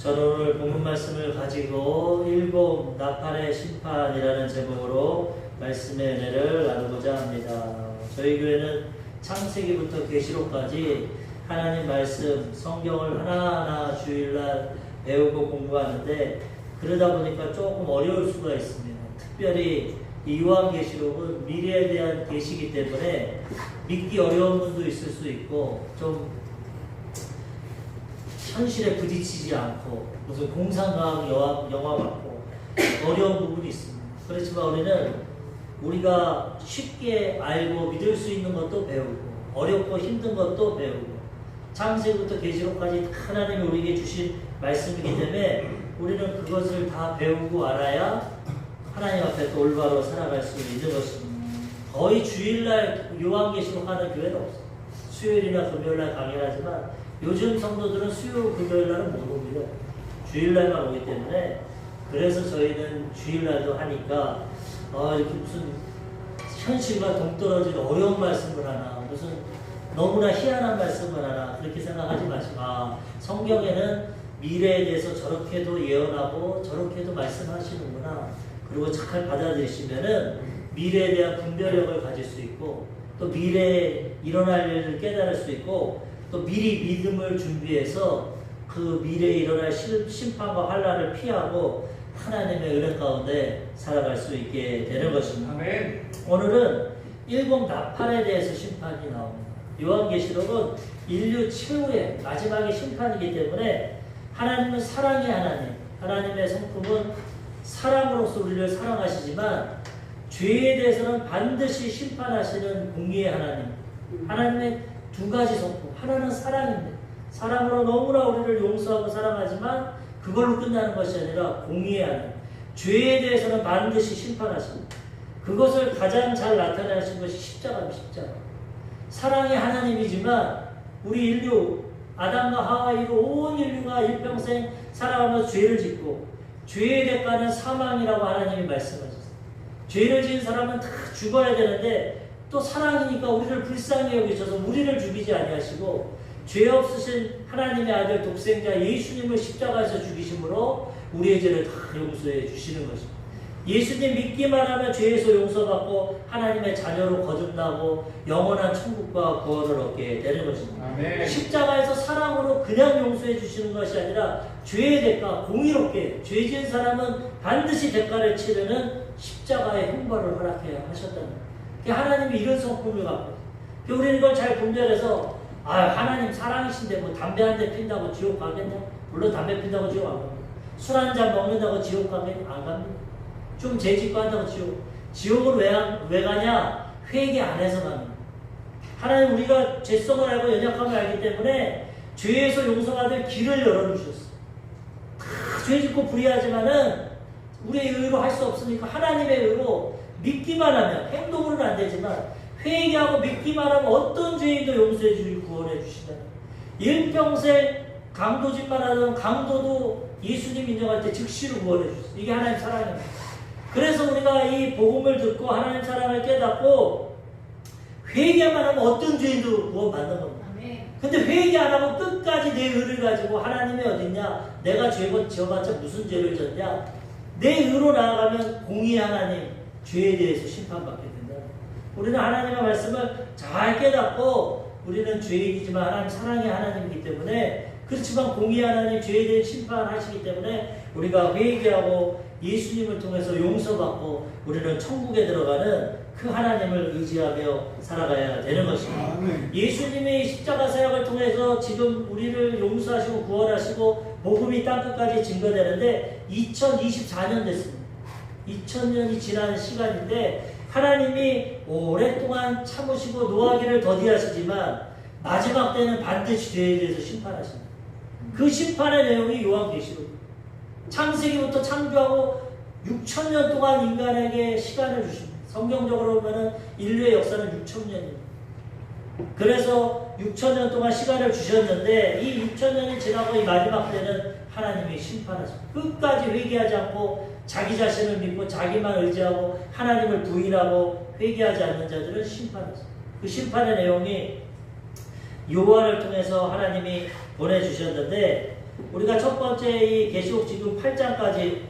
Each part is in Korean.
저는 오늘 본문 말씀을 가지고 일곱 나팔의 심판이라는 제목으로 말씀의 은혜를 나누고자 합니다. 저희 교회는 창세기부터 계시록까지 하나님 말씀, 성경을 하나하나 주일날 배우고 공부하는데 그러다 보니까 조금 어려울 수가 있습니다. 특별히 이 요한계시록은 미래에 대한 계시이기 때문에 믿기 어려운 분도 있을 수 있고 좀 현실에 부딪히지 않고 무슨 공상과학 영화 같고 어려운 부분이 있습니다. 그렇지만 우리는 우리가 쉽게 알고 믿을 수 있는 것도 배우고 어렵고 힘든 것도 배우고 창세기부터 계시록까지 하나님이 우리에게 주신 말씀이기 때문에 우리는 그것을 다 배우고 알아야 하나님 앞에 또 올바로 살아갈 수 있는 것입니다. 거의 주일날 요한계시록 하는 교회는 없어요. 수요일이나 금요일날 강의를 하지만 요즘 성도들은 수요, 금요일날은 못 옵니다. 주일날만 오기 때문에 그래서 저희는 주일날도 하니까 이렇게 무슨 현실과 동떨어진 어려운 말씀을 하나 무슨 너무나 희한한 말씀을 하나 그렇게 생각하지 마시고 성경에는 미래에 대해서 저렇게도 예언하고 저렇게도 말씀하시는구나. 그리고 잘 받아들이시면은 미래에 대한 분별력을 가질 수 있고 또 미래에 일어날 일을 깨달을 수 있고 또 미리 믿음을 준비해서 그 미래에 일어날 심판과 환난을 피하고 하나님의 은혜 가운데 살아갈 수 있게 되는 것입니다. 아멘. 오늘은 일곱 나팔에 대해서 심판이 나옵니다. 요한계시록은 인류 최후의 마지막의 심판이기 때문에 하나님은 사랑의 하나님, 하나님의 성품은 사랑으로서 우리를 사랑하시지만 죄에 대해서는 반드시 심판하시는 공의의 하나님. 하나님의 두 가지 성품. 하나는 사랑입니다. 사랑으로 너무나 우리를 용서하고 사랑하지만 그걸로 끝나는 것이 아니라 공의의 하나님. 죄에 대해서는 반드시 심판하십니다. 그것을 가장 잘 나타내신 것이 십자가입니다. 십자가. 사랑의 하나님이지만 우리 인류 아담과 하와이로 온 인류가 일평생 살아가면서 죄를 짓고 죄의 대가는 사망이라고 하나님이 말씀하셨어요. 죄를 지은 사람은 다 죽어야 되는데 또 사랑이니까 우리를 불쌍히 여기셔서 우리를 죽이지 아니하시고 죄 없으신 하나님의 아들 독생자 예수님을 십자가에서 죽이심으로 우리의 죄를 다 용서해 주시는 것입니다. 예수님 믿기만 하면 죄에서 용서받고 하나님의 자녀로 거듭나고 영원한 천국과 구원을 얻게 되는 것입니다. 아멘. 십자가에서 사랑으로 그냥 용서해 주시는 것이 아니라 죄의 대가 공의롭게 죄 지은 사람은 반드시 대가를 치르는 십자가의 형벌을 허락해 하셨다는 거예요. 하나님이 이런 성품을 갖고 있어요. 우리는 이걸 잘 분별해서 하나님 사랑이신데 뭐 담배 한 대 핀다고 지옥 가겠냐? 물론 담배 핀다고 지옥 안 갑니다. 술 한 잔 먹는다고 지옥 가겠냐? 안 갑니다. 좀 죄짓고 한다고 지옥을 왜 가냐? 회개 안 해서 갑니다. 하나님 우리가 죄성을 알고 연약함을 알기 때문에 죄에서 용서받을 길을 열어주셨어요. 죄짓고 불의하지만은 우리의 의로 할 수 없으니까 하나님의 의로 믿기만 하면 행동으로는 안 되지만 회개하고 믿기만 하면 어떤 죄인도 용서해 주시고 구원해 주시다. 일평생 강도짓만 하던 강도도 예수님 인정할 때 즉시로 구원해 주셨어요. 이게 하나님 사랑입니다. 그래서 우리가 이 복음을 듣고 하나님 사랑을 깨닫고 회개만 하면 어떤 죄인도 구원받는 겁니다. 근데 회개 안 하고 끝까지 내 의를 가지고 하나님이 어딨냐? 내가 죄 지어봤자 무슨 죄를 졌냐? 내 의로 나아가면 공의 하나님 죄에 대해서 심판받게 된다. 우리는 하나님의 말씀을 잘 깨닫고 우리는 죄인이지만 하나님 사랑의 하나님이기 때문에 그렇지만 공의 하나님 죄에 대해 심판하시기 때문에 우리가 회개하고 예수님을 통해서 용서받고 우리는 천국에 들어가는 그 하나님을 의지하며 살아가야 되는 것입니다. 예수님의 십자가 사역을 통해서 지금 우리를 용서하시고 구원하시고 복음이 땅끝까지 증거되는데 2024년 됐습니다. 2000년이 지난 시간인데 하나님이 오랫동안 참으시고 노하기를 더디하시지만 마지막 때는 반드시 죄에 대해서 심판하십니다. 그 심판의 내용이 요한계시록. 창세기부터 창조하고 6000년 동안 인간에게 시간을 주십니다. 성경적으로 보면 인류의 역사는 6000년입니다. 그래서 6000년 동안 시간을 주셨는데 이 6000년이 지나고 이 마지막 때는 하나님이 심판하십니다. 끝까지 회개하지 않고 자기 자신을 믿고 자기만 의지하고 하나님을 부인하고 회개하지 않는 자들은 심판하십니다. 그 심판의 내용이 요한을 통해서 하나님이 보내주셨는데 우리가 첫 번째 이 계시록 지금 8장까지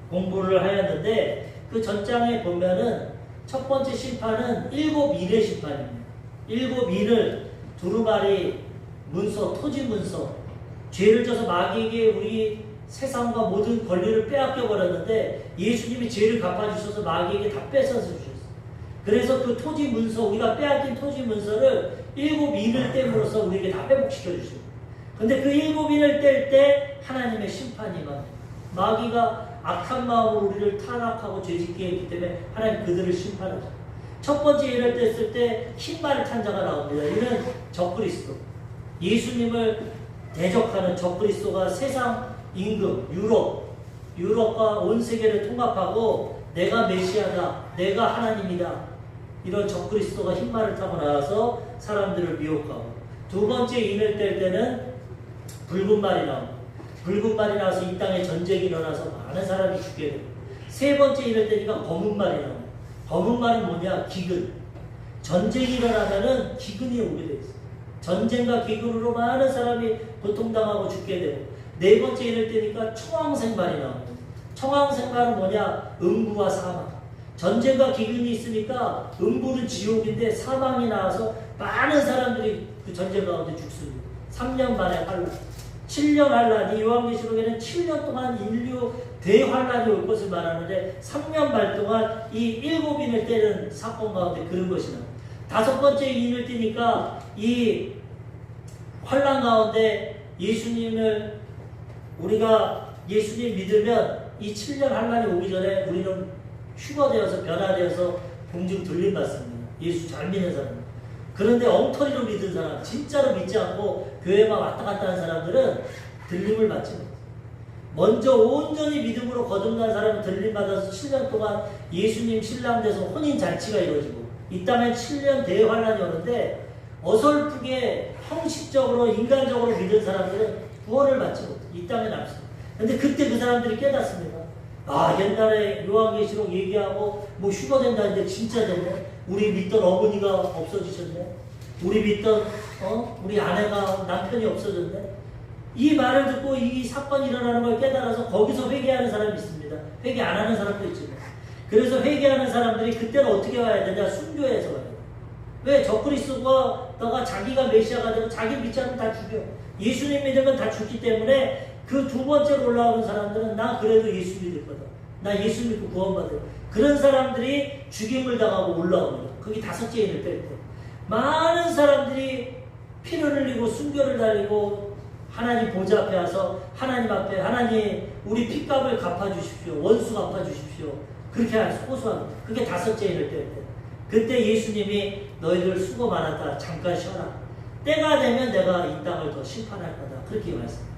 공부를 하였는데 그 전장에 보면은 첫 번째 심판은 7인의 심판입니다. 7인을 두루마리 문서, 토지 문서, 죄를 져서 마귀에게 우리 세상과 모든 권리를 빼앗겨 버렸는데 예수님이 죄를 갚아주셔서 마귀에게 다 뺏어서 주셨어요. 그래서 그 토지 문서, 우리가 빼앗긴 토지 문서를 7인을 떼므로써 우리에게 다 회복시켜 주시고, 근데 그 7인을 뗄 때 하나님의 심판이 임합니다. 마귀가 악한 마음으로 우리를 타락하고 죄짓게 했기 때문에 하나님 그들을 심판하죠. 첫 번째 인을 뗐을 때 흰말을 탄 자가 나옵니다. 이는 적그리스도, 예수님을 대적하는 적그리스도가 세상 임금, 유럽과 온 세계를 통합하고 내가 메시아다, 내가 하나님이다, 이런 적그리스도가 흰말을 타고 나와서 사람들을 미혹하고, 두 번째 인을 뗄 때는 붉은 말이 나옵니다. 붉은 말이 나와서 이 땅에 전쟁이 일어나서 많은 사람이 죽게 되고, 세 번째 인을 떼니까 검은 말이 나옵니다. 검은 말은 뭐냐? 기근. 전쟁이 일어나면은 기근이 오게 돼 있어요. 전쟁과 기근으로 많은 사람이 고통당하고 죽게 되고, 네 번째 인을 떼니까 청황생말이 나옵니다. 청황생말은 뭐냐? 음부와 사망. 전쟁과 기근이 있으니까 음부는 지옥인데 사망이 나와서 많은 사람들이 그 전쟁 가운데 죽습니다. 3년 만에 환란, 7년 환란. 이 요한계시록에는 7년 동안 인류 대환란이 올 것을 말하는데 3년 반 동안 이 7인을 떼는 사건 가운데 그런 것이 나옵니다. 다섯 번째 인을 떼니까 이 환란 가운데 예수님을, 우리가 예수님 믿으면 이 7년 환란이 오기 전에 우리는 휴거되어서 변화되어서 공중 들림받습니다. 예수 잘 믿는 사람. 그런데 엉터리로 믿은 사람, 진짜로 믿지 않고 교회만 왔다 갔다 하는 사람들은 들림을 받지 못해요. 먼저 온전히 믿음으로 거듭난 사람은 들림받아서 7년 동안 예수님 신랑 돼서 혼인잔치가 이루어지고, 이 땅엔 7년 대환란이 오는데 어설프게 형식적으로 인간적으로 믿은 사람들은 구원을 받지 못해요. 이 땅에 남습니다. 근데 그때 그 사람들이 깨닫습니다. 아, 옛날에 요한계시록 얘기하고 뭐 휴거된다는데 진짜 됐네. 우리 믿던 어머니가 없어지셨네. 우리 믿던 우리 아내가, 남편이 없어졌네. 이 말을 듣고 이 사건이 일어나는 걸 깨달아서 거기서 회개하는 사람이 있습니다. 회개 안 하는 사람도 있지만. 그래서 회개하는 사람들이 그때는 어떻게 와야 되냐? 순교해서 와야 돼. 왜? 적그리스도가 자기가 메시아가 되고 자기 믿지 않으면 다 죽여. 예수님 믿으면 다 죽기 때문에 그 두 번째로 올라오는 사람들은 나 그래도 예수 믿을 거다, 나 예수 믿고 구원받을, 그런 사람들이 죽임을 당하고 올라옵니다. 그게 다섯째 인을 뗄 때 많은 사람들이 피를 흘리고 순교를 달리고 하나님 보좌 앞에 와서 하나님 앞에, 하나님 우리 핏값을 갚아주십시오, 원수 갚아주십시오, 그렇게 호소합니다. 그게 다섯째 인을 뗄 때. 그때 예수님이 너희들 수고 많았다, 잠깐 쉬어라, 때가 되면 내가 이 땅을 더 심판할 거다, 그렇게 말씀합니다.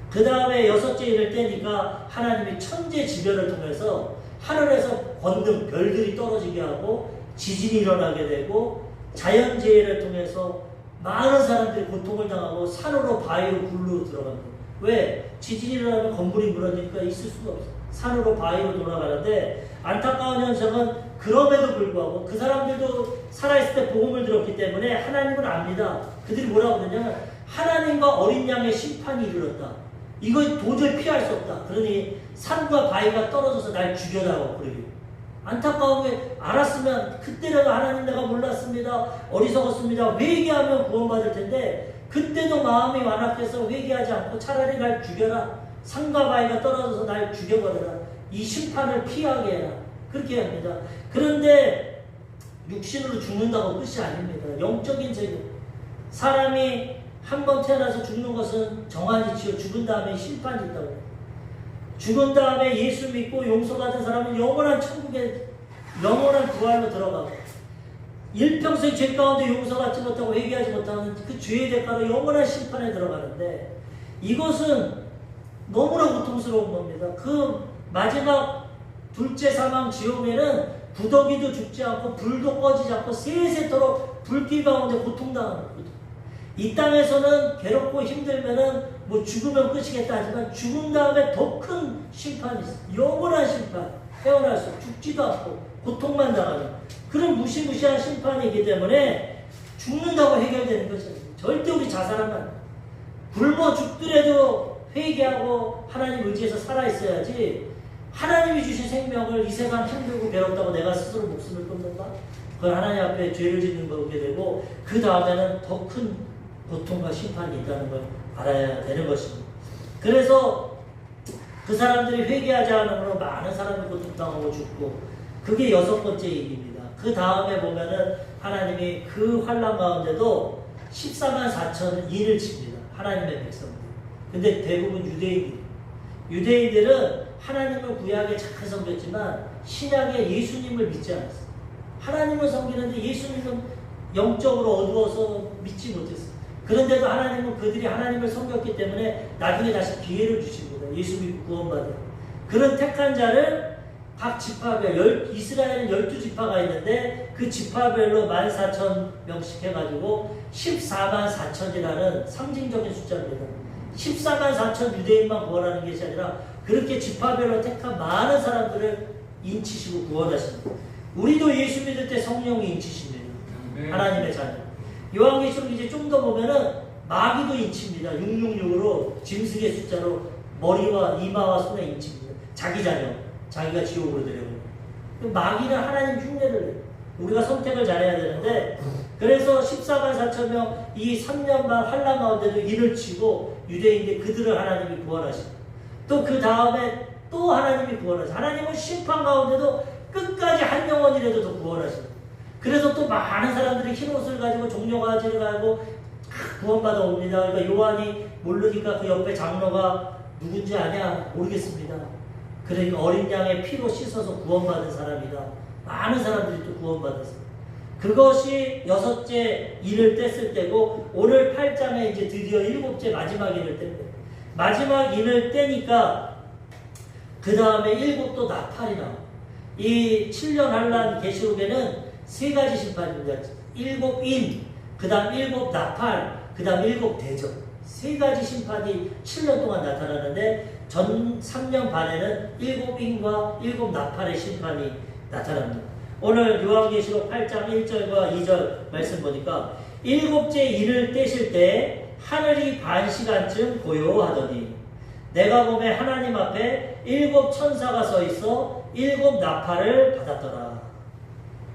그 다음에 여섯째 인을 떼니까 하나님이 천재지변을 통해서 하늘에서 권능, 별들이 떨어지게 하고 지진이 일어나게 되고 자연재해를 통해서 많은 사람들이 고통을 당하고 산으로 바위로 굴로 들어갑니다. 왜? 지진이 일어나면 건물이 무너지니까 있을 수가 없어요. 산으로 바위로 돌아가는데, 안타까운 현상은 그럼에도 불구하고 그 사람들도 살아있을 때 복음을 들었기 때문에 하나님은 압니다. 그들이 뭐라고 그러냐면 하나님과 어린 양의 심판이 이르렀다. 이거 도저히 피할 수 없다. 그러니 산과 바위가 떨어져서 날 죽여다고 그러게. 안타까운 게, 알았으면 그때라도 하나님 내가 몰랐습니다, 어리석었습니다, 회개하면 구원받을 텐데 그때도 마음이 완악해서 회개하지 않고 차라리 날 죽여라, 산과 바위가 떨어져서 날 죽여버려라, 이 심판을 피하게 해라, 그렇게 합니다. 그런데 육신으로 죽는다고 끝이 아닙니다. 영적인 세계, 사람이 한번 태어나서 죽는 것은 정한이치요, 죽은 다음에 심판이 있다고. 죽은 다음에 예수 믿고 용서받은 사람은 영원한 천국에, 영원한 부활로 들어가고, 일평생 죄 가운데 용서받지 못하고 회개하지 못하는 그 죄의 대가로 영원한 심판에 들어가는데, 이것은 너무나 고통스러운 겁니다. 그 마지막 둘째 사망 지옥에는 구더기도 죽지 않고 불도 꺼지지 않고 세세토록 불길 가운데 고통당하는 거죠. 이 땅에서는 괴롭고 힘들면은 뭐 죽으면 끝이겠다 하지만 죽은 다음에 더 큰 심판이 있어요. 영원한 심판, 헤어날 수, 죽지도 않고 고통만 당하는 그런 무시무시한 심판이기 때문에 죽는다고 해결되는 것이 아니에요. 절대 우리 자살하면 안 돼요. 굶어 죽더라도 회개하고 하나님 의지해서 살아있어야지 하나님이 주신 생명을 이 세상 힘들고 괴롭다고 내가 스스로 목숨을 끊는가? 그걸 하나님 앞에 죄를 짓는 거게 되고 그 다음에는 더 큰 고통과 심판이 있다는 걸 알아야 되는 것입니다. 그래서 그 사람들이 회개하지 않으므로 많은 사람이 고통당하고 죽고 그게 6번째 일입니다. 그 다음에 보면은 하나님이 그 환난 가운데도 14만 4천인을 칩니다. 하나님의 백성들. 근데 대부분 유대인들은 하나님을 구약에 착한 섬겼지만 신약에 예수님을 믿지 않았어요. 하나님을 섬기는데 예수님은 영적으로 어두워서 믿지 못했어요. 그런데도 하나님은 그들이 하나님을 섬겼기 때문에 나중에 다시 기회를 주십니다. 예수 믿고 구원받아요. 그런 택한 자를 각 지파별, 이스라엘은 12지파가 있는데 그 지파별로 14,000명씩 해가지고 14만 4천이라는 상징적인 숫자입니다. 14만 4천 유대인만 구원하는 것이 아니라 그렇게 지파별로 택한 많은 사람들을 인치시고 구원하십니다. 우리도 예수 믿을 때 성령이 인치십니다. 하나님의 자녀. 요한계시록 이제 좀 더 보면은 마귀도 인칩니다. 666으로 짐승의 숫자로 머리와 이마와 손에 인칩니다. 자기 자녀, 자기가 지옥으로 데려가요. 마귀는 하나님 흉내를 내요. 우리가 선택을 잘해야 되는데 그래서 14만 4천 명 이 3년 반 환난 가운데도 일을 치고 유대인들 그들을 하나님이 구원하시고 또 그 다음에 또 하나님이 구원하시고 하나님은 심판 가운데도 끝까지 한 영혼이라도 더 구원하시고 그래서 또 많은 사람들이 흰옷을 가지고 종려가지를 가지고 구원받아 옵니다. 그러니까 요한이 모르니까 그 옆에 장로가 누군지 아냐? 모르겠습니다. 그러니까 어린 양의 피로 씻어서 구원받은 사람이다. 많은 사람들이 또 구원받았어요. 그것이 6째 인을 뗐을 때고 오늘 8장에 이제 드디어 7째 마지막 인을 뗄 때 마지막 인을 떼니까 그 다음에 7또 나팔이 나와. 이 7년 환란 계시록에는 3가지 심판입니다. 7인, 그 다음 7 나팔, 그 다음 7 대접. 3가지 심판이 7년 동안 나타나는데 전 3년 반에는 7인과 7 나팔의 심판이 나타납니다. 오늘 요한계시록 8장 1절과 2절 말씀 보니까 7째 인을 떼실 때 하늘이 반시간쯤 고요하더니 내가 보매 하나님 앞에 7 천사가 서 있어 7 나팔을 받았더라.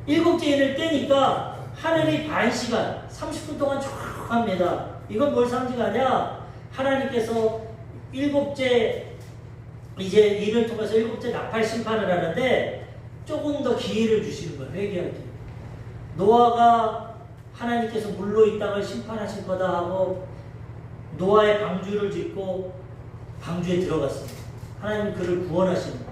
7째 인을 떼니까 하늘이 반시간 30분 동안 쭉 합니다. 이건 뭘 상징하냐? 하나님께서 7째 이제 인을 통해서 7째 나팔 심판을 하는데 조금 더 기회를 주시는 거예요. 회개할 기회. 노아가 하나님께서 물로 이 땅을 심판하실 거다 하고 노아의 방주를 짓고 방주에 들어갔습니다. 하나님 그를 구원하시는 거예요.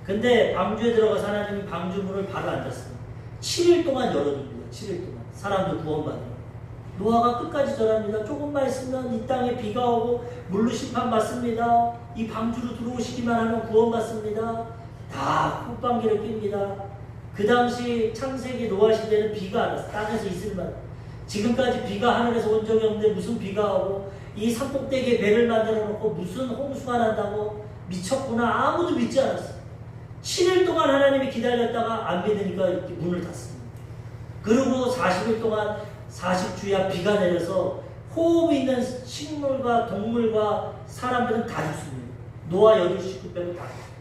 근데 방주에 들어가서 하나님이 방주 문을 바로 안 닫습니다. 7일 동안 열어줍니다. 7일 동안. 사람도 구원받아요. 노아가 끝까지 전합니다. 조금만 있으면 이 땅에 비가 오고 물로 심판받습니다. 이 방주로 들어오시기만 하면 구원받습니다. 다 콧방귀를 낍니다. 그 당시 창세기 노아 시대는 비가 안 왔어요. 땅에서 있을만. 지금까지 비가 하늘에서 온 적이 없는데 무슨 비가 오고 이 산꼭대기에 배를 만들어 놓고 무슨 홍수가 난다고 미쳤구나. 아무도 믿지 않았어요. 7일 동안 하나님이 기다렸다가 안 믿으니까 이렇게 문을 닫습니다. 그리고 40일 동안 40주야 비가 내려서 호흡 있는 식물과 동물과 사람들은 다 죽습니다. 노아 8식구 빼고 다 죽습니다.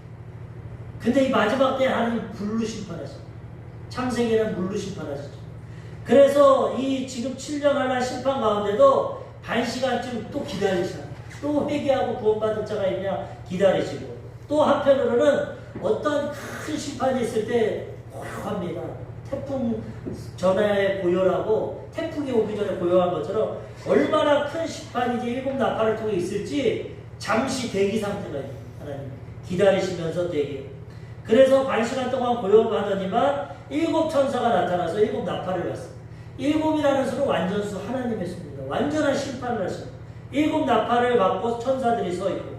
근데 이 마지막 때 하나님 불로 심판하셨죠. 창세기는 물로 심판하셨죠. 그래서 이 지금 7년 환란 심판 가운데도 반 시간쯤 또 기다리시나. 또 회개하고 구원받은 자가 있냐 기다리시고 또 한편으로는 어떤 큰 심판이 있을 때 고요합니다. 태풍 전에 고요하고 태풍이 오기 전에 고요한 것처럼 얼마나 큰 심판이 이제 7 나팔을 통해 있을지 잠시 대기 상태가 있는 하나님 기다리시면서 대기. 그래서 반 시간 동안 고요하더니만 7 천사가 나타나서 7 나팔을 받습니다. 7이라는 수는 완전수 하나님의 수입니다. 완전한 심판을 하십니다. 7 나팔을 받고 천사들이 서 있고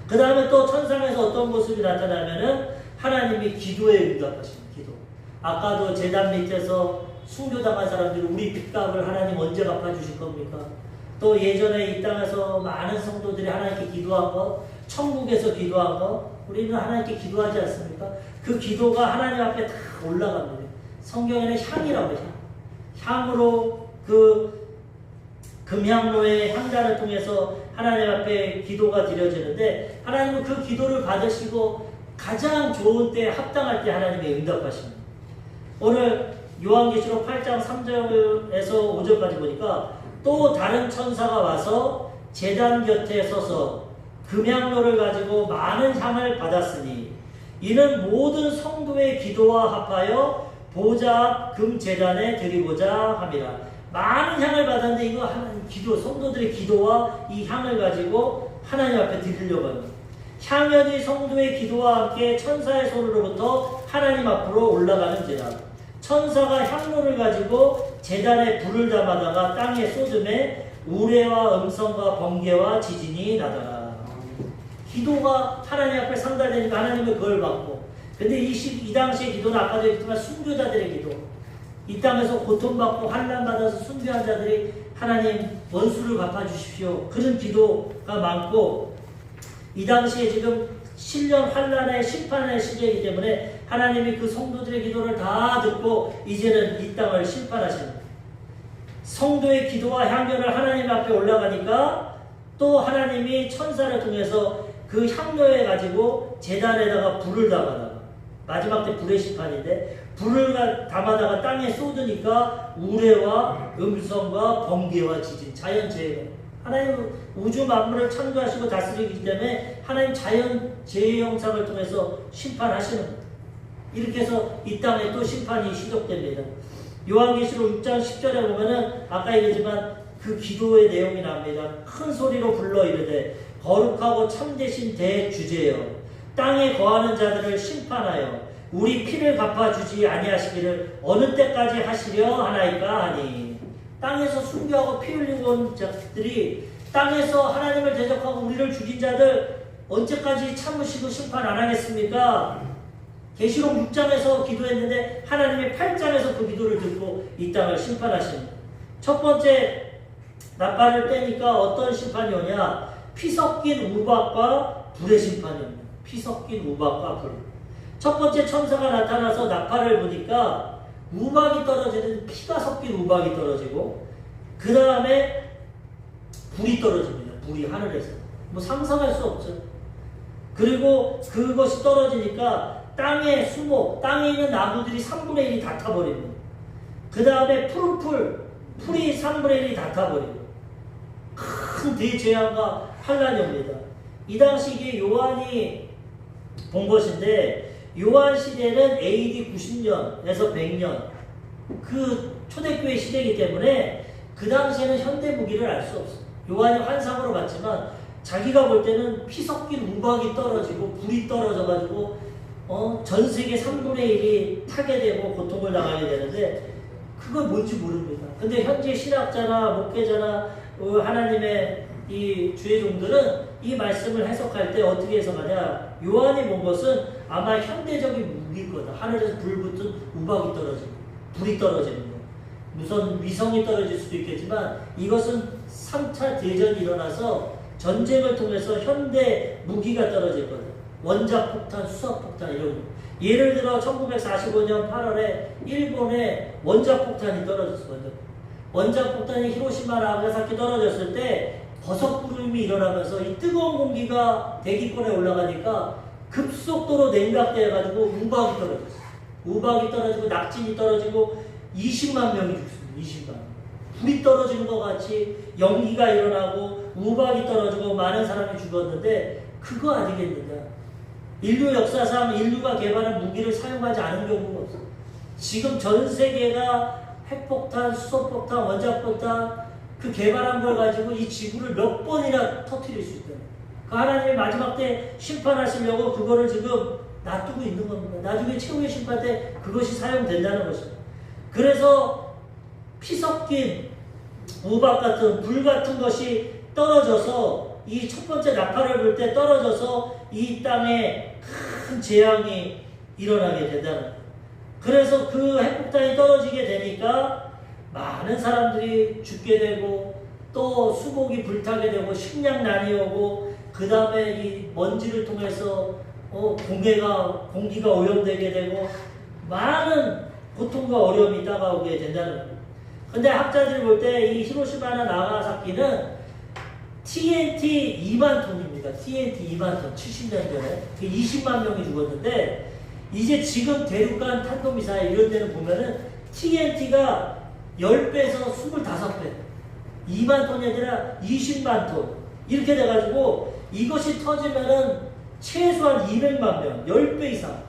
그 다음에 또 천상에서 어떤 모습이 나타나면은 하나님이 기도에 응답하십니다. 기도. 아까도 제단 밑에서 순교당한 사람들이 우리 빚값을 하나님 언제 갚아주실 겁니까? 또 예전에 이 땅에서 많은 성도들이 하나님께 기도한 거, 천국에서 기도한 거, 우리는 하나님께 기도하지 않습니까? 그 기도가 하나님 앞에 다 올라갑니다. 성경에는 향이라고 해요. 향으로 그 금향로의 향단을 통해서 하나님 앞에 기도가 드려지는데 하나님은 그 기도를 받으시고 가장 좋은 때 합당할 때 하나님이 응답하십니다. 오늘 요한계시록 8장 3절에서 5절까지 보니까 또 다른 천사가 와서 제단 곁에 서서 금향로를 가지고 많은 향을 받았으니 이는 모든 성도의 기도와 합하여 보좌 앞 금제단에 드리고자 함이라. 많은 향을 받았는데 이거 하나님 기도, 성도들의 기도와 이 향을 가지고 하나님 앞에 드리려고 합니다. 향연이 성도의 기도와 함께 천사의 손으로부터 하나님 앞으로 올라가는 제단. 천사가 향로를 가지고 제단에 불을 담아다가 땅에 쏟음에 우레와 음성과 번개와 지진이 나더라. 기도가 하나님 앞에 상달되니까 하나님은 그걸 받고, 근데 이 당시의 기도는 아까도 얘기했지만 순교자들의 기도, 이 땅에서 고통받고 환난받아서 순교한 자들이 하나님 원수를 갚아주십시오, 그런 기도가 많고, 이 당시에 지금 신령 환난의 심판의 시대이기 때문에 하나님이 그 성도들의 기도를 다 듣고 이제는 이 땅을 심판하십니다. 성도의 기도와 향연을 하나님 앞에 올라가니까 또 하나님이 천사를 통해서 그 향로에 가지고 제단에다가 불을 담아다가, 마지막 때 불의 심판인데 불을 담아다가 땅에 쏟으니까 우레와 음성과 번개와 지진, 자연재해가, 하나님은 우주 만물을 창조하시고 다스리기 때문에 하나님 자연재해 형상을 통해서 심판하시는 거예요. 이렇게 해서 이 땅에 또 심판이 시작됩니다. 요한계시록 6장 10절에 보면은 아까 얘기했지만 그 기도의 내용이 나옵니다. 큰 소리로 불러 이르되 거룩하고 참되신 대주제여, 땅에 거하는 자들을 심판하여 우리 피를 갚아주지 아니하시기를 어느 때까지 하시려 하나이까 하니. 땅에서 순교하고 피 흘리고 온 자들이, 땅에서 하나님을 대적하고 우리를 죽인 자들 언제까지 참으시고 심판 안 하겠습니까? 계시록 6장에서 기도했는데 하나님의 8장에서 그 기도를 듣고 이 땅을 심판하십니다. 첫 번째 나팔을 떼니까 어떤 심판이 오냐? 피 섞인 우박과 불의 심판입니다. 피 섞인 우박과 불. 첫 번째 천사가 나타나서 나팔을 부니까 우박이 떨어지는, 피가 섞인 우박이 떨어지고 그 다음에 불이 떨어집니다. 불이 하늘에서. 뭐 상상할 수 없죠. 그리고 그것이 떨어지니까 땅의 수목, 땅에 있는 나무들이 3분의 1이 다 타버립니다. 그 다음에 푸른 풀이 3분의 1이 다 타버리고 큰 대재앙과 환란이 옵니다. 이 당시 이게 요한이 본 것인데, 요한 시대는 AD 90년에서 100년 그 초대교회 시대이기 때문에 그 당시에는 현대 무기를 알 수 없어요. 요한이 환상으로 봤지만 자기가 볼 때는 피 섞인 우박이 떨어지고 불이 떨어져가지고 전 세계 3분의 1이 타게 되고 고통을 당하게 되는데 그건 뭔지 모릅니다. 근데 현재 신학자나 목회자나 하나님의 이 주의 종들은 이 말씀을 해석할 때 어떻게 해석하냐? 요한이 본 것은 아마 현대적인 무기일 거다. 하늘에서 불 붙은 우박이 떨어지고 불이 떨어지는 거. 무슨 위성이 떨어질 수도 있겠지만 이것은 3차 대전이 일어나서 전쟁을 통해서 현대 무기가 떨어질 거다. 원자폭탄, 수소폭탄 이런 거. 예를 들어 1945년 8월에 일본에 원자폭탄이 떨어졌어요. 원자폭탄이 히로시마 나가사키 떨어졌을 때 버섯구름이 일어나면서 이 뜨거운 공기가 대기권에 올라가니까 급속도로 냉각되어가지고 우박이 떨어졌어요. 우박이 떨어지고 낙진이 떨어지고 20만 명이 죽습니다. 20만 명. 불이 떨어지는 것 같이 연기가 일어나고 우박이 떨어지고 많은 사람이 죽었는데 그거 아니겠느냐. 인류 역사상 인류가 개발한 무기를 사용하지 않은 경우가 없어요. 지금 전 세계가 핵폭탄, 수소폭탄, 원자폭탄 그 개발한 걸 가지고 이 지구를 몇 번이나 터뜨릴 수 있다. 그 하나님이 마지막 때 심판하시려고 그거를 지금 놔두고 있는 겁니다. 나중에 최후의 심판 때 그것이 사용된다는 것입니다. 그래서 피 섞인 우박 같은 불 같은 것이 떨어져서 이 첫 번째 나팔을 불 때 떨어져서 이 땅에 큰 재앙이 일어나게 된다는 거예요. 그래서 그 핵폭탄이 떨어지게 되니까 많은 사람들이 죽게 되고 또 수복이 불타게 되고 식량난이 오고 그 다음에 이 먼지를 통해서 공기가 오염되게 되고 많은 고통과 어려움이 다가오게 된다는 거예요. 근데 학자들이 볼 때 이 히로시마나 나가사키는 TNT 2만 톤입니다. TNT 2만 톤. 70년 전에 20만 명이 죽었는데 이제 지금 대륙간 탄도미사일 이런 데는 보면은 TNT가 10배에서 25배 2만 톤이 아니라 20만 톤 이렇게 돼가지고 이것이 터지면은 최소한 200만 명 10배 이상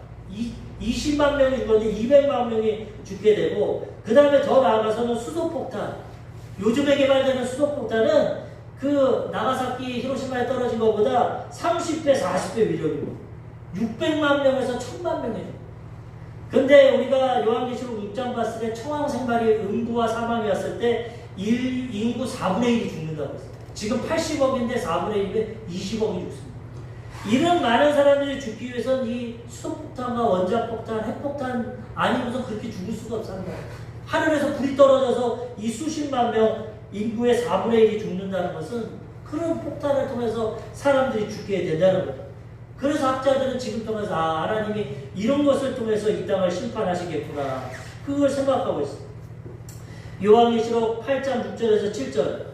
20만 명이 죽었는데 200만 명이 죽게 되고 그 다음에 더 나아가서는 수소폭탄 요즘에 개발되는 수소폭탄은 그 나가사키 히로시마에 떨어진 것보다 30배 40배 위력이고 600만 명에서 1000만 명이 죽어. 근데 우리가 요한계시록 6장 봤을 때 청황생발이 음부와 사망이 왔을 때 인구 4분의 1이 죽는다고 했어요. 지금 80억인데 4분의 1이면 20억이 죽습니다. 이런 많은 사람들이 죽기 위해서는 이 수소폭탄과 원자폭탄, 핵폭탄 아니고서 그렇게 죽을 수가 없습니다. 하늘에서 불이 떨어져서 이 수십만 명 인구의 4분의 1이 죽는다는 것은 그런 폭탄을 통해서 사람들이 죽게 된다는 거죠. 그래서 학자들은 지금 통해서 하나님이 이런 것을 통해서 이 땅을 심판하시겠구나 그걸 생각하고 있습니다. 요한계시록 8장 6절에서 7절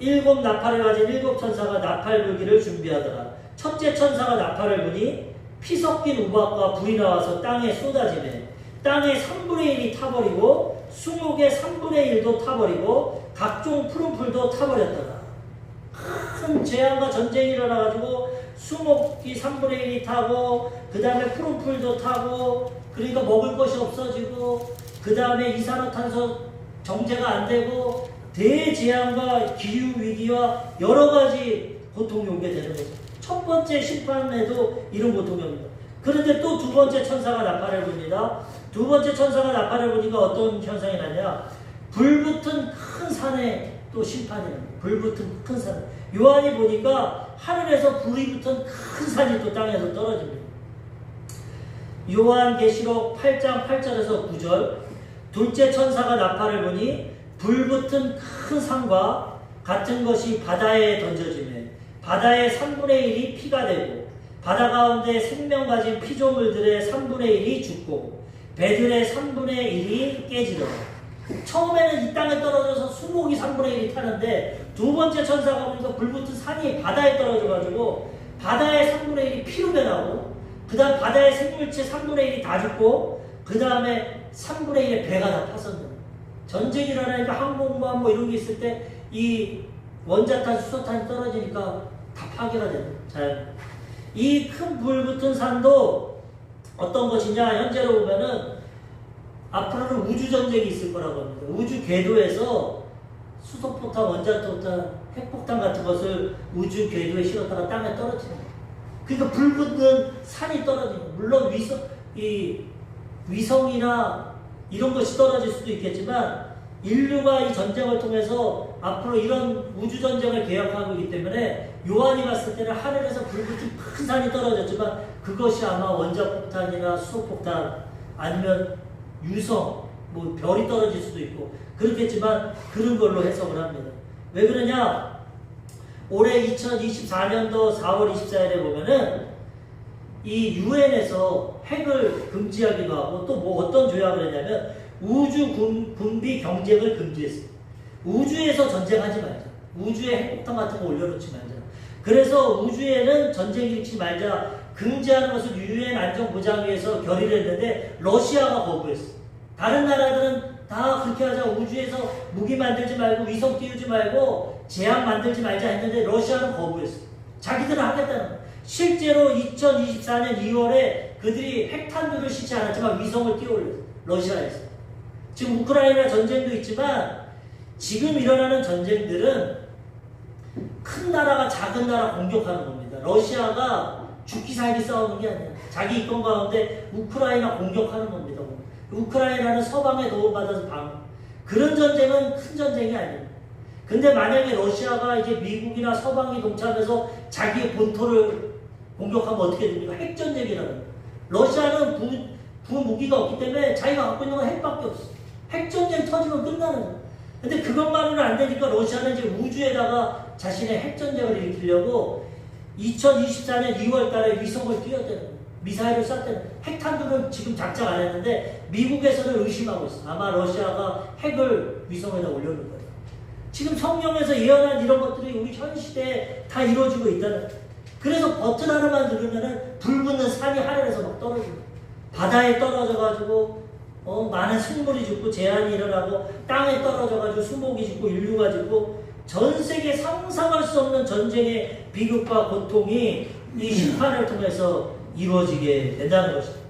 7 나팔을 가진 7 천사가 나팔 불기를 준비하더라. 첫째 천사가 나팔을 부니 피 섞인 우박과 불이 나와서 땅에 쏟아지매 땅의 3분의 1이 타버리고 수목의 3분의 1도 타버리고 각종 푸른 풀도 타버렸더라. 큰 재앙과 전쟁이 일어나가지고 수목이 3분의 1이 타고 그 다음에 푸른 풀도 타고 그러니까 먹을 것이 없어지고 그 다음에 이산화탄소 정제가 안 되고 대재앙과 기후위기와 여러가지 고통이 오게 되는 거죠. 첫 번째 심판에도 이런 고통이 옵니다. 그런데 또 두 번째 천사가 나팔을 부니다. 두 번째 천사가 나팔을 부니까 어떤 현상이 나냐. 불붙은 큰 산에 또 심판이 납니다. 불붙은 큰 산. 요한이 보니까 하늘에서 불이 붙은 큰 산이 또 땅에서 떨어집니다. 요한계시록 8장 8절에서 9절 둘째 천사가 나팔을 부니 불붙은 큰 산과 같은 것이 바다에 던져지매 바다의 3분의 1이 피가 되고 바다 가운데 생명 가진 피조물들의 3분의 1이 죽고 배들의 3분의 1이 깨지더라. 처음에는 이 땅에 떨어져서 수목이 3분의 1이 타는데 두 번째 천사가 보니까 불붙은 산이 바다에 떨어져가지고 바다의 3분의 1이 피로 변하고 그 다음 바다의 생물체 3분의 1이 다 죽고 그 다음에 3분의 1의 배가 다 파손된다. 전쟁이 일어나니까 항공모함 뭐 이런 게 있을 때 이 원자탄, 수소탄이 떨어지니까 다 파괴가 됩니다. 자, 이 큰 불붙은 산도 어떤 것이냐 현재로 보면은 앞으로는 우주전쟁이 있을 거라고 합니다. 우주 궤도에서 수소폭탄, 원자폭탄, 핵폭탄 같은 것을 우주 궤도에 실었다가 땅에 떨어지는 거예요. 그러니까 불붙는 산이 떨어지는 거예요. 물론 위성이나 이런 것이 떨어질 수도 있겠지만 인류가 이 전쟁을 통해서 앞으로 이런 우주전쟁을 계획하고 있기 때문에 요한이 봤을 때는 하늘에서 불붙은 큰 산이 떨어졌지만 그것이 아마 원자폭탄이나 수소폭탄 아니면 유성, 뭐 별이 떨어질 수도 있고 그렇겠지만 그런 걸로 해석을 합니다. 왜 그러냐? 올해 2024년도 4월 24일에 보면은 이 유엔에서 핵을 금지하기도 하고 또 뭐 어떤 조약을 했냐면 우주 군비 경쟁을 금지했어요. 우주에서 전쟁하지 말자. 우주에 핵폭탄 같은 거 올려놓지 말자. 그래서 우주에는 전쟁 일으키지 말자. 금지하는 것을 유엔 안전보장위에서 결의를 했는데 러시아가 거부했어. 다른 나라들은 다 그렇게 하자. 우주에서 무기 만들지 말고 위성 띄우지 말고 제약 만들지 말자 했는데 러시아는 거부했어. 자기들은 하겠다는 거야. 실제로 2024년 2월에 그들이 핵탄두를 싣지 않았지만 위성을 띄워올렸어. 러시아에서. 지금 우크라이나 전쟁도 있지만 지금 일어나는 전쟁들은 큰 나라가 작은 나라 공격하는 겁니다. 러시아가 죽기 살기 싸우는 게 아니야. 자기 이권 가운데 우크라이나 공격하는 겁니다. 우크라이나는 서방에 도움받아서 방어. 그런 전쟁은 큰 전쟁이 아닙니다. 근데 만약에 러시아가 이제 미국이나 서방이 동참해서 자기의 본토를 공격하면 어떻게 됩니까? 핵전쟁이라는 거예요. 러시아는 무기가 없기 때문에 자기가 갖고 있는 건 핵밖에 없어. 핵전쟁 터지면 끝나는 거예요. 근데 그것만으로는 안 되니까 러시아는 이제 우주에다가 자신의 핵전쟁을 일으키려고 2024년 2월 달에 위성을 띄웠다는 거예요. 미사일을 쐈다는 거예요. 핵탄두는 지금 작작 안 했는데 미국에서는 의심하고 있어. 아마 러시아가 핵을 위성에다 올려놓을 거예요. 지금 성경에서 예언한 이런 것들이 우리 현 시대에 다 이루어지고 있다는 거예요. 그래서 버튼 하나만 누르면은 불 붙는 산이 하늘에서 막 떨어져요. 바다에 떨어져가지고 많은 생물이 죽고 재난이 일어나고 땅에 떨어져가지고 수목이 죽고 인류가 죽고 전 세계 상상할 수 없는 전쟁의 비극과 고통이 이 심판을 통해서 이루어지게 된다는 것입니다.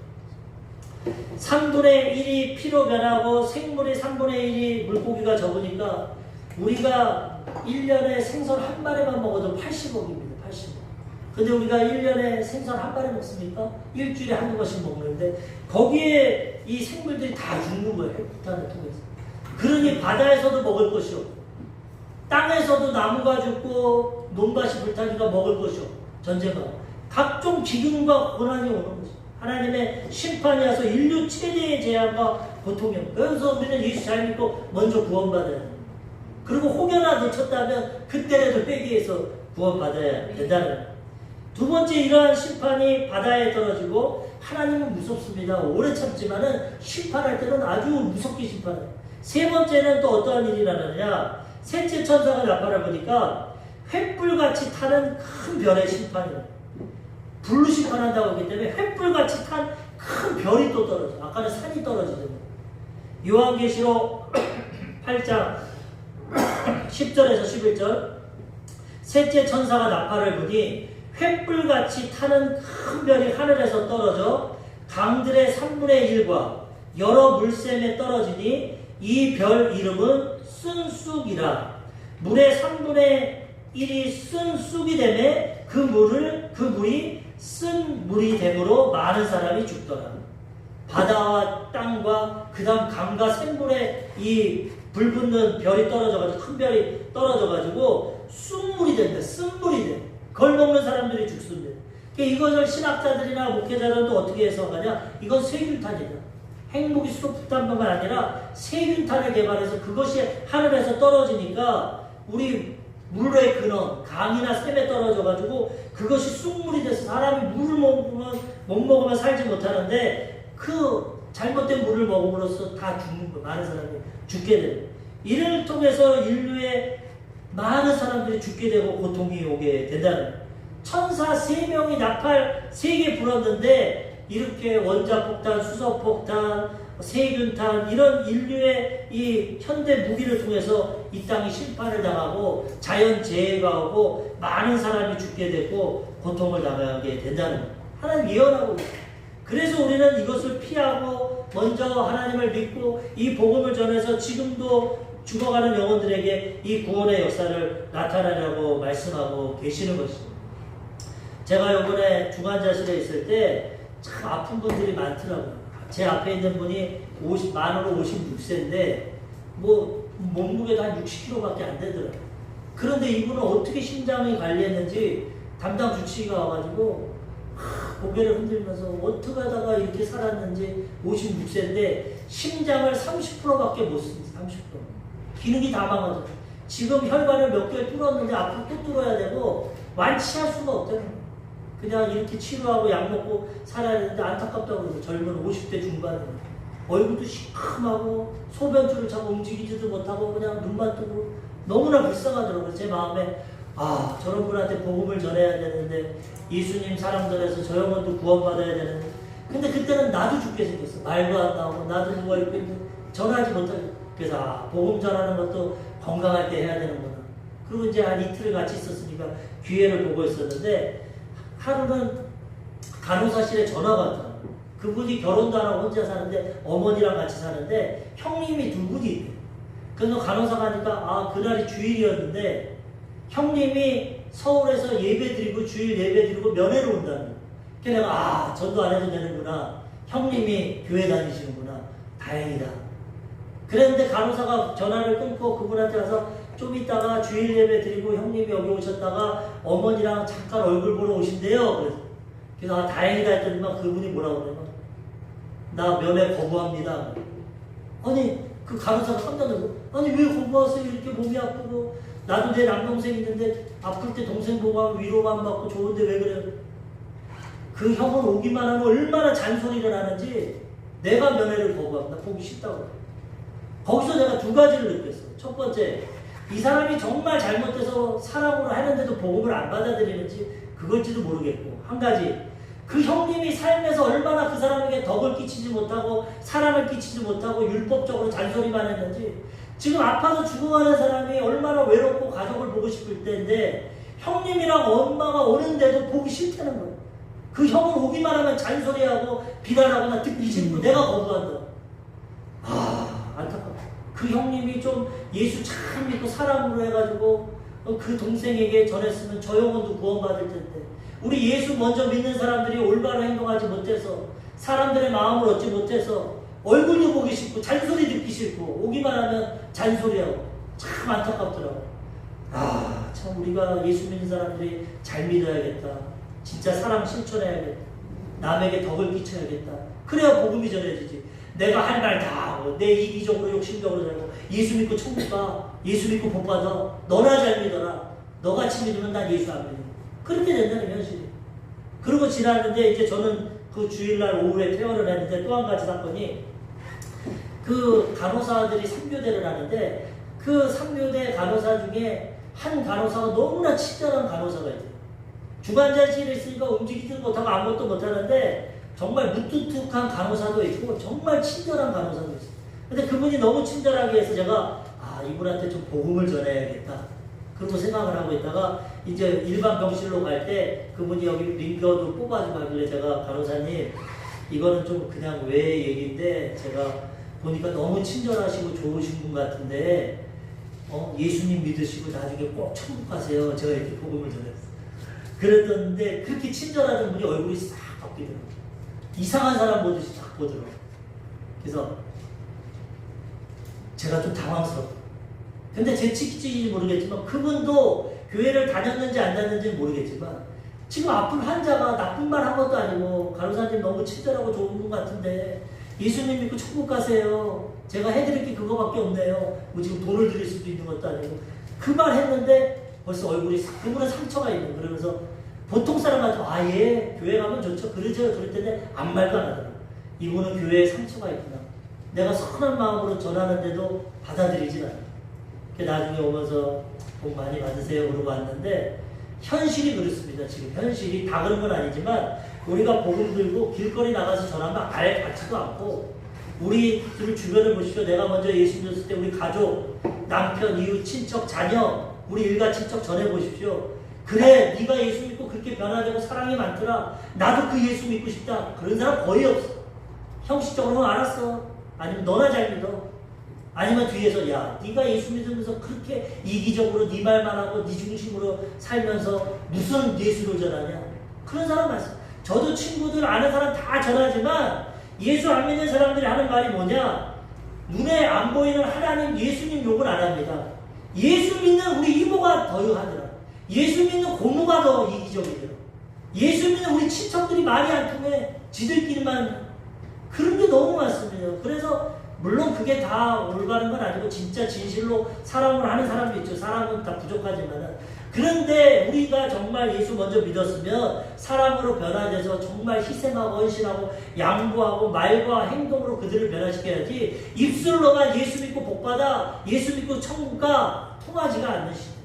3분의 1이 피로 변하고 생물이 3분의 1이 물고기가 적으니까 우리가 1년에 생선 한 마리만 먹어도 80억입니다. 80억. 근데 우리가 1년에 생선 한 마리 먹습니까? 일주일에 한두 번씩 먹는데 거기에 이 생물들이 다 죽는 거예요. 핵폭탄을 통해서. 그러니 바다에서도 먹을 것이 없고 땅에서도 나무가 죽고 논밭이 불타니까 먹을 것이 없고 전쟁과 각종 기근과 고난이 오는 거죠. 하나님의 심판이 와서 인류 최대의 재앙과 고통이 옵니다. 그래서 우리는 예수 잘 믿고 먼저 구원받아야 됩니다. 그리고 혹여나 놓쳤다면 그때라도 회개해서 구원받아야 된다는 거예요. 두 번째, 이러한 심판이 바다에 떨어지고 하나님은 무섭습니다. 오래 참지만은 심판할 때는 아주 무섭게 심판해요. 세 번째는 또 어떠한 일이 일어나느냐, 셋째 천사가 나팔을 보니까 횃불같이 타는 큰 별의 심판이에요. 불로 심판한다고 하기 때문에 횃불같이 탄 큰 별이 또 떨어져요. 아까는 산이 떨어지잖아요. 요한계시록 8장 10절에서 11절, 셋째 천사가 나팔을 부니 횃불같이 타는 큰 별이 하늘에서 떨어져 강들의 3분의 1과 여러 물샘에 떨어지니 이 별 이름은 쓴쑥이라. 물의 3분의 1이 쓴쑥이 되매 그 물이 쓴 물이 되므로 많은 사람이 죽더라. 바다와 땅과 그 다음 강과 샘물에 이 불 붙는 별이 떨어져가지고 큰 별이 떨어져가지고 쑥물이 된다. 쓴물이 돼. 그걸 먹는 사람들이 죽습니다. 이것을 신학자들이나 목회자들은 또 어떻게 해석하냐? 이건 세균탄이다. 핵무기 수소폭탄뿐만 아니라 세균탄을 개발해서 그것이 하늘에서 떨어지니까 우리 물의 근원, 강이나 샘에 떨어져가지고 그것이 쑥물이 돼서 사람이 물을 못 먹으면 살지 못하는데 그 잘못된 물을 먹음으로써 다 죽는 거예요. 많은 사람이 죽게 돼요. 이를 통해서 인류의 많은 사람들이 죽게 되고 고통이 오게 된다는 거예요. 천사 3명이 나팔 3개 불었는데 이렇게 원자폭탄, 수소폭탄, 세균탄 이런 인류의 이 현대 무기를 통해서 이 땅이 심판을 당하고 자연재해가 오고 많은 사람이 죽게 되고 고통을 당하게 된다는 거예요. 하나님 예언하고 있어요. 그래서 우리는 이것을 피하고 먼저 하나님을 믿고 이 복음을 전해서 지금도 죽어가는 영혼들에게 이 구원의 역사를 나타내려고 말씀하고 계시는 것입니다. 제가 이번에 중환자실에 있을 때 참 아픈 분들이 많더라고요. 제 앞에 있는 분이 만으로 56세인데 뭐 몸무게도 한 60kg밖에 안 되더라고요. 그런데 이분은 어떻게 심장이 관리했는지 담당 주치의가 와가지고 고개를 흔들면서 어떻게 하다가 이렇게 살았는지 56세인데 심장을 30%밖에 못 씁니다. 30%. 기능이 다 망하죠. 지금 혈관을 몇 개를 뚫었는데 앞으로 또 뚫어야 되고 완치할 수가 없다는 거예요. 그냥 이렇게 치료하고 약 먹고 살아야 되는데 안타깝다고 그러죠. 젊은 50대 중반에 얼굴도 시큼하고 소변줄을 차고 움직이지도 못하고 그냥 눈만 뜨고 너무나 불쌍하더라고요. 제 마음에 저런 분한테 복음을 전해야 되는데 예수님 사랑전해서 저 영혼도 구원받아야 되는데 근데 그때는 나도 죽게 생겼어. 말도 안 나오고 나도 누워있고 전하지 못하고 그래서 복음 전하는 것도 건강할 때 해야 되는구나. 그리고 이제 한 이틀을 같이 있었으니까 기회를 보고 있었는데 하루는 간호사실에 전화가 왔더라고요. 그분이 결혼도 안 하고 혼자 사는데 어머니랑 같이 사는데 형님이 두 분이 있대요. 그래서 간호사가 하니까 그날이 주일이었는데 형님이 서울에서 예배 드리고 주일 예배 드리고 면회로 온다는 거예요. 그래서 내가 전도 안 해도 되는구나. 형님이 교회 다니시는구나. 다행이다. 그랬는데 간호사가 전화를 끊고 그분한테 가서 좀 있다가 주일 예배 드리고 형님이 여기 오셨다가 어머니랑 잠깐 얼굴 보러 오신대요. 그래서 다행이다 했더니만 그분이 뭐라고 그래요? 나 면회 거부합니다. 아니 그 간호사가 깜짝 놀고 아니 왜 거부하세요? 이렇게 몸이 아프고 나도 내 남동생 있는데 아플 때 동생 보고 하면 위로만 받고 좋은데 왜 그래요? 그 형은 오기만 하면 얼마나 잔소리를 하는지 내가 면회를 거부합니다. 보기 싫다고. 거기서 내가 두 가지를 느꼈어. 첫 번째, 이 사람이 정말 잘못돼서 사람으로 하는데도 복음을 안 받아들이는지 그걸지도 모르겠고, 한 가지 그 형님이 삶에서 얼마나 그 사람에게 덕을 끼치지 못하고 사람을 끼치지 못하고 율법적으로 잔소리만 했는지, 지금 아파서 죽어가는 사람이 얼마나 외롭고 가족을 보고 싶을 때인데 형님이랑 엄마가 오는데도 보기 싫다는 거예요. 그 형은 오기만 하면 잔소리하고 비난하고 나 듣기 싫고 내가 거부한다. 안타깝다. 그 형님이 좀 예수 참 믿고 사랑으로 해가지고 그 동생에게 전했으면 저 영혼도 구원받을 텐데, 우리 예수 먼저 믿는 사람들이 올바로 행동하지 못해서 사람들의 마음을 얻지 못해서 얼굴도 보기 싫고 잔소리 듣기 싫고 오기만 하면 잔소리하고, 참 안타깝더라고요. 참 우리가 예수 믿는 사람들이 잘 믿어야겠다. 진짜 사랑 실천해야겠다. 남에게 덕을 끼쳐야겠다. 그래야 복음이 전해지지. 내가 할 말 다 하고 내 이기적으로 욕심적으로 살고 예수 믿고 천국 가, 예수 믿고 복 받아, 너나 잘 믿어라, 너같이 믿으면 난 예수 안 믿어. 그렇게 된다는 현실이. 그러고 지났는데 이제 저는 그 주일날 오후에 퇴원을 했는데 또 한 가지 사건이, 그 간호사들이 3교대를 하는데 그 3교대 간호사 중에 한 간호사가 너무나 친절한 간호사가 있어요. 중환자실에 있으니까 움직이지도 못하고 아무것도 못하는데 정말 무뚝뚝한 간호사도 있고 정말 친절한 간호사도 있어요. 근데 그분이 너무 친절하게 해서 제가 이분한테 좀 복음을 전해야겠다 그러고 생각을 하고 있다가 이제 일반 병실로 갈 때 그분이 여기 링거도 뽑아주고 하길래 제가 간호사님 이거는 좀 그냥 외 얘기인데 제가 보니까 너무 친절하시고 좋으신 분 같은데 예수님 믿으시고 나중에 꼭 천국 가세요. 제가 이렇게 복음을 전했어요. 그랬는데 그렇게 친절하던 분이 얼굴이 싹 바뀌더라고요. 이상한 사람 보듯이 딱 보더라고요. 그래서 제가 좀 당황스럽고, 근데 제 치킨인지 모르겠지만 그분도 교회를 다녔는지 안 다녔는지 모르겠지만 지금 아픈 환자가 나쁜 말 한 것도 아니고 간호사님 너무 친절하고 좋은 분 같은데 예수님 믿고 천국 가세요. 제가 해드릴 게 그거밖에 없네요. 뭐 지금 돈을 드릴 수도 있는 것도 아니고 그 말 했는데 벌써 얼굴이 그분은 상처가 있는, 그러면서 보통 사람한테 예 교회 가면 좋죠 그러죠 그럴 텐데 아무 말도 안 하더라고요. 이분은 교회에 상처가 있구나. 내가 선한 마음으로 전하는데도 받아들이진 않아요. 나중에 오면서 복 많이 받으세요 그러고 왔는데 현실이 그렇습니다. 지금 현실이 다 그런 건 아니지만 우리가 복음 들고 길거리 나가서 전하면 아예 받지도 않고, 우리들 주변을 보십시오. 내가 먼저 예수 믿었을 때 우리 가족, 남편, 이웃, 친척, 자녀, 우리 일가 친척 전해보십시오. 그래 네가 예수 믿고 그렇게 변화되고 사랑이 많더라, 나도 그 예수 믿고 싶다, 그런 사람 거의 없어. 형식적으로 알았어, 아니면 너나 잘 믿어, 아니면 뒤에서 야 네가 예수 믿으면서 그렇게 이기적으로 네 말만 하고 네 중심으로 살면서 무슨 예수를 전하냐, 그런 사람 많습니다. 저도 친구들 아는 사람 다 전하지만 예수 안 믿는 사람들이 하는 말이 뭐냐, 눈에 안 보이는 하나님 예수님 욕을 안 합니다. 예수 믿는 우리 이모가 더 하더라, 예수 믿는 고모가 더 이기적이더라, 예수 믿는 우리 친척들이 말이 안 통해 지들끼리만, 그런 게 너무 많습니다. 그래서 물론 그게 다 올바른 건 아니고 진짜 진실로 사랑을 하는 사람도 있죠. 사람은 다 부족하지만은. 그런데 우리가 정말 예수 먼저 믿었으면 사람으로 변화돼서 정말 희생하고 헌신하고 양보하고 말과 행동으로 그들을 변화시켜야지, 입술로만 예수 믿고 복받아, 예수 믿고 천국 가, 통하지가 않는 시대.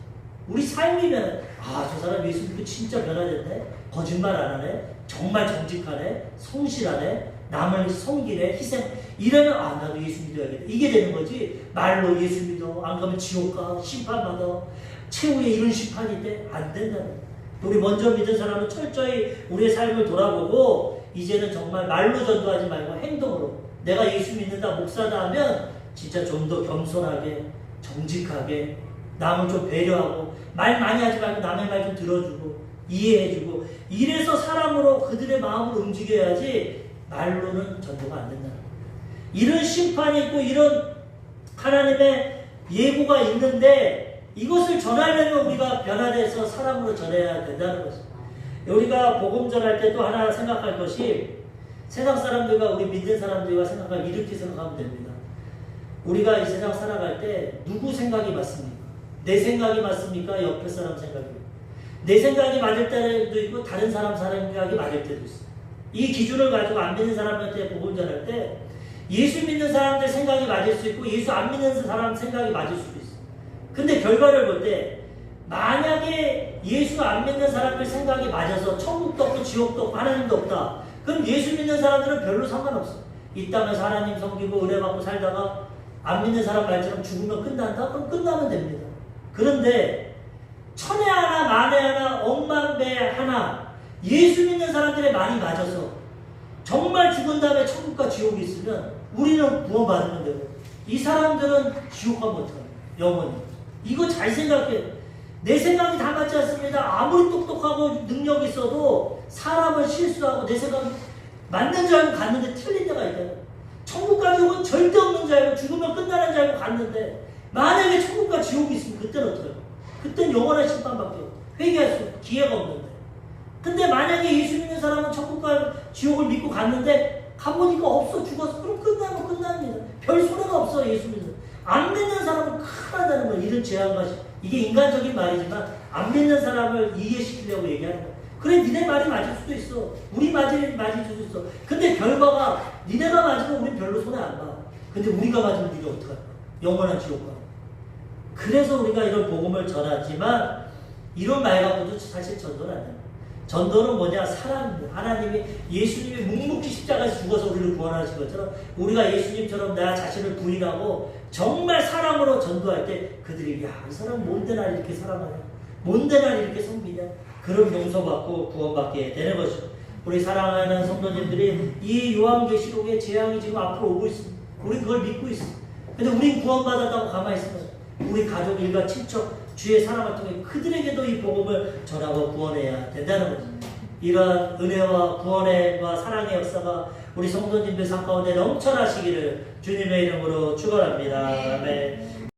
우리 삶이면 저 사람 예수 믿고 진짜 변화됐네, 거짓말 안 하네, 정말 정직하네, 성실하네, 남을 섬기네, 희생, 이러면 나도 예수 믿어야겠다, 이게 되는 거지. 말로 예수 믿어, 안 가면 지옥 가, 심판받아, 최후에 이런 심판이 돼? 안 된다는 거예요. 우리 먼저 믿은 사람은 철저히 우리의 삶을 돌아보고 이제는 정말 말로 전도하지 말고 행동으로, 내가 예수 믿는다, 목사다 하면 진짜 좀 더 겸손하게, 정직하게, 남을 좀 배려하고, 말 많이 하지 말고 남의 말 좀 들어주고 이해해주고, 이래서 사람으로 그들의 마음을 움직여야지 말로는 전도가 안 된다는 거예요. 이런 심판이 있고 이런 하나님의 예고가 있는데 이것을 전하려면 우리가 변화돼서 사람으로 전해야 된다는 것입니다. 우리가 복음 전할 때 또 하나 생각할 것이, 세상 사람들과 우리 믿는 사람들과 생각하면 이렇게 생각하면 됩니다. 우리가 이 세상 살아갈 때 누구 생각이 맞습니까? 내 생각이 맞습니까? 옆에 사람 생각이? 내 생각이 맞을 때도 있고 다른 사람 생각이 맞을 때도 있어요. 이 기준을 가지고 안 믿는 사람한테 복음 전할 때 예수 믿는 사람들 생각이 맞을 수 있고 예수 안 믿는 사람 생각이 맞을 수도 있어요. 근데 결과를 볼 때 만약에 예수 안 믿는 사람들 생각이 맞아서 천국도 없고 지옥도 없고 하나님도 없다. 그럼 예수 믿는 사람들은 별로 상관없어. 이 땅에서 하나님 섬기고 은혜 받고 살다가 안 믿는 사람 말처럼 죽으면 끝난다? 그럼 끝나면 됩니다. 그런데 천에 하나 만에 하나 억만배 하나 예수 믿는 사람들의 말이 맞아서 정말 죽은 다음에 천국과 지옥이 있으면 우리는 구원받으면 되고 이 사람들은 지옥 가면 어떡합니까? 영원히. 이거 잘 생각해. 내 생각이 다 맞지 않습니다. 아무리 똑똑하고 능력이 있어도 사람은 실수하고 내 생각이 맞는 줄 알고 갔는데 틀린 데가 있다. 천국과 지옥은 절대 없는 줄 알고 죽으면 끝나는 줄 알고 갔는데 만약에 천국과 지옥이 있으면 그때는 어떡해요? 그때는 영원한 심판밖에 회개할 수 기회가 없는데. 근데 만약에 예수 믿는 사람은 천국과 지옥을 믿고 갔는데 가보니까 없어 죽었어. 그럼 끝나면 끝납니다. 별 소리가 없어 예수 믿는. 안 믿는 사람은 큰일 난다는 거예요. 이런 죄악과 이게 인간적인 말이지만 안 믿는 사람을 이해시키려고 얘기하는 거야. 그래 니네 말이 맞을 수도 있어. 우리 말이 맞을 수도 있어. 근데 결과가 니네가 맞으면 우린 별로 손해 안 봐. 근데 우리가 맞으면 니네 어떡할까? 영원한 지옥 가. 그래서 우리가 이런 복음을 전하지만 이런 말 갖고도 사실 전도는 안 됩니다. 전도는 뭐냐? 사랑입니다. 하나님이 예수님이 묵묵히 십자가에서 죽어서 우리를 구원하신 것처럼 우리가 예수님처럼 나 자신을 부인하고 정말 사랑으로 전도할 때 그들이 야, 이 사람 뭔데 날 이렇게 사랑하냐? 뭔데 날 이렇게 섬기냐? 그런 용서받고 구원받게 되는 것이죠. 우리 사랑하는 성도님들이 이 요한계시록의 재앙이 지금 앞으로 오고 있습니다. 우리 그걸 믿고 있습니다. 근데 우린 구원받았다고 가만히 있으면 우리 가족, 일가, 친척, 주의 사랑을 통해 그들에게도 이 복음을 전하고 구원해야 된다는 거죠. 이러한 은혜와 구원과 사랑의 역사가 우리 성도님들 삶 가운데 넘쳐나시기를 주님의 이름으로 축원합니다. 아멘.